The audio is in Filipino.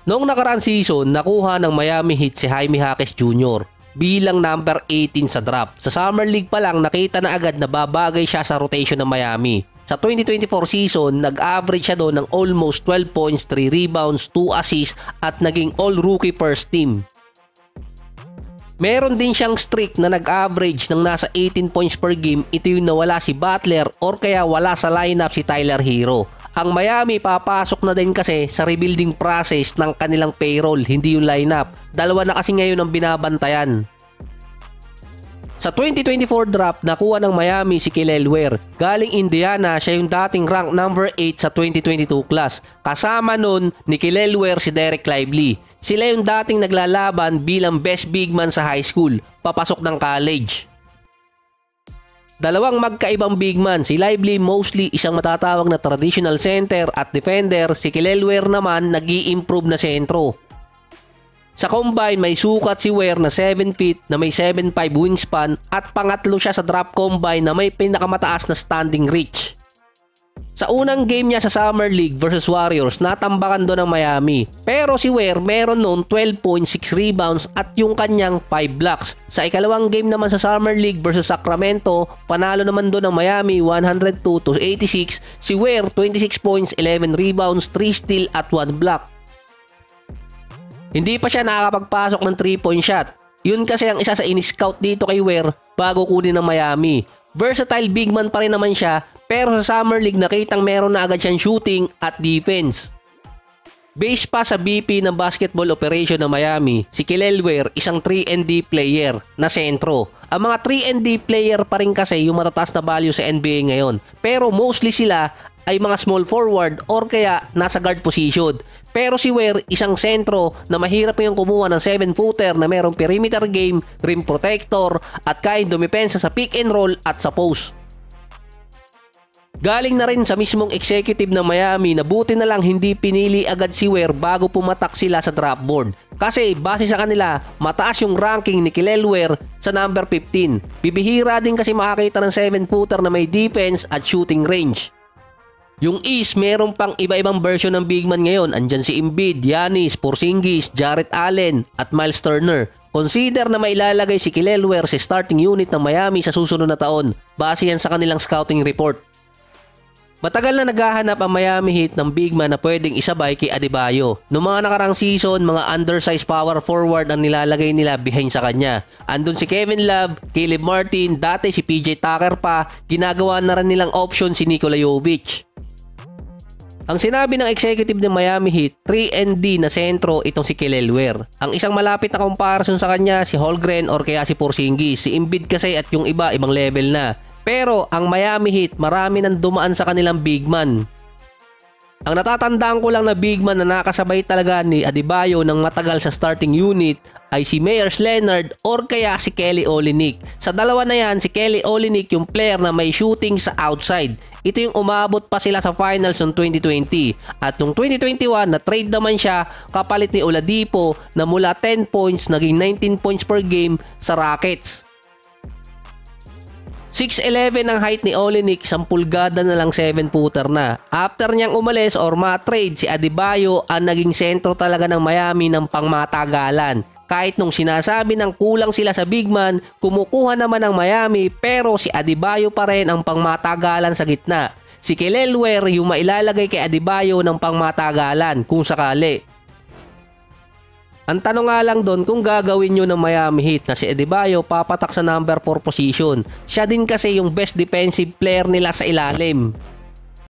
Noong nakaraang season, nakuha ng Miami Heat si Jaime Jaquez Jr. bilang number 18 sa draft. Sa Summer League pa lang nakita na agad na babagay siya sa rotation ng Miami. Sa 2024 season, nag-average siya doon ng almost 12 points, 3 rebounds, 2 assists at naging all-rookie first team. Meron din siyang streak na nag-average ng nasa 18 points per game. Ito yung nawala si Butler or kaya wala sa lineup si Tyler Hero. Ang Miami papasok na din kasi sa rebuilding process ng kanilang payroll, hindi yung lineup. Dalawa na kasi ngayon ang binabantayan. Sa 2024 draft, nakuha ng Miami si Kelly Ware. Galing Indiana, siya yung dating rank number 8 sa 2022 class. Kasama nun ni Kelly Ware si Derek Lively. Sila yung dating naglalaban bilang best big man sa high school, papasok ng college. Dalawang magkaibang big man, si Lively mostly isang matatawag na traditional center at defender, si Kelly Ware naman nag-i-improve na sentro. Sa combine, may sukat si Ware na 7 feet na may 7'5 wingspan at pangatlo siya sa draft combine na may pinakamataas na standing reach. Sa unang game niya sa Summer League versus Warriors, natambakan doon ng Miami. Pero si Ware meron noon 12.6 rebounds at yung kanyang 5 blocks. Sa ikalawang game naman sa Summer League versus Sacramento, panalo naman doon ng Miami 102-86. Si Ware 26 points, 11 rebounds, 3 steal at 1 block. Hindi pa siya nakakapagpasok ng 3-point shot. Yun kasi ang isa sa in-scout dito kay Ware bago kunin ng Miami. Versatile big man pa rin naman siya, pero sa Summer League nakitang meron na agad siyang shooting at defense. Base pa sa VP ng basketball operation ng Miami, si Kelly Ware isang 3-and-D player na sentro. Ang mga 3-and-D player pa rin kasi yung matataas na value sa NBA ngayon, pero mostly sila ay mga small forward or kaya nasa guard position. Pero si Ware isang sentro na mahirap yung kumuha ng 7-footer na merong perimeter game, rim protector at kayang dumepensa sa pick and roll at sa post. Galing na rin sa mismong executive ng Miami na buti na lang hindi pinili agad si Ware bago pumatak sila sa draft board. Kasi base sa kanila, mataas yung ranking ni Kelly Ware sa number 15. Bibihira din kasi makakita ng 7-footer na may defense at shooting range. Yung East, meron pang iba-ibang version ng big man ngayon. Andyan si Embiid, Giannis, Porzingis, Jarrett Allen at Miles Turner. Consider na mailalagay si Kelly Ware sa starting unit ng Miami sa susunod na taon. Base yan sa kanilang scouting report. Matagal na naghahanap ang Miami Heat ng big man na pwedeng isabay kay Adebayo. Noong mga nakarang season, mga undersized power forward ang nilalagay nila behind sa kanya. Andun si Kevin Love, Caleb Martin, dati si PJ Tucker pa, ginagawa na rin nilang option si Nikola Jovic. Ang sinabi ng executive ng Miami Heat, 3-and-D na sentro itong si Kelly Ware. Ang isang malapit na comparison sa kanya, si Holmgren or kaya si Porzingis. Si Embiid kasi at yung iba, ibang level na. Pero ang Miami Heat, marami nang dumaan sa kanilang big man. Ang natatandaan ko lang na big man na nakasabay talaga ni Adebayo ng matagal sa starting unit ay si Meyers Leonard or kaya si Kelly Olynyk. Sa dalawa na yan, si Kelly Olynyk yung player na may shooting sa outside. Ito yung umabot pa sila sa finals noong 2020. At noong 2021, na-trade naman siya kapalit ni Oladipo na mula 10 points naging 19 points per game sa Rockets. 6'11 ang height ni Olynyk, 10 pulgada na lang 7-footer na. After niyang umalis or ma-trade, si Adebayo ang naging sentro talaga ng Miami ng pangmatagalan. Kahit nung sinasabi ng kulang sila sa big man, kumukuha naman ng Miami pero si Adebayo pa rin ang pangmatagalan sa gitna. Si Kelly Ware yung mailalagay kay Adebayo ng pangmatagalan kung sakali. Ang tanong nga lang doon kung gagawin nyo ng Miami Heat na si Adebayo papatak sa number 4 position. Siya din kasi yung best defensive player nila sa ilalim.